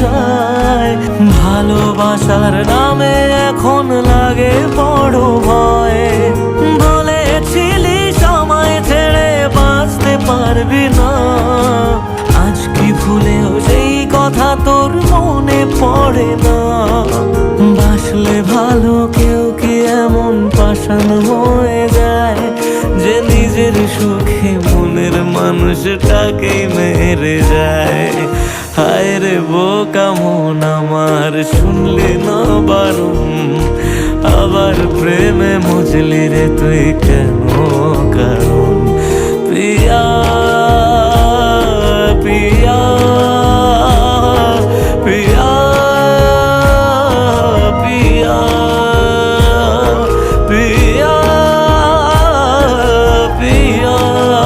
যায়। ভালোবাসার নামে এখন লাগে বড় ভয়। বলেছিলি সময় ছেড়ে বাঁচতে পারবি না, আজ কি ভুলেও সেই কথা তোর মনে পড়ে না? বাসলে ভালো কেউ কি এমন পাষাণ হয়ে যায় যে নিজের সুখে মনের মানুষটাকেই মেরে যায়? হায় রে বোকা মন আমার, শুনলি না বারণ, আবার প্রেমে মজলি রে তুই কেন কারণ?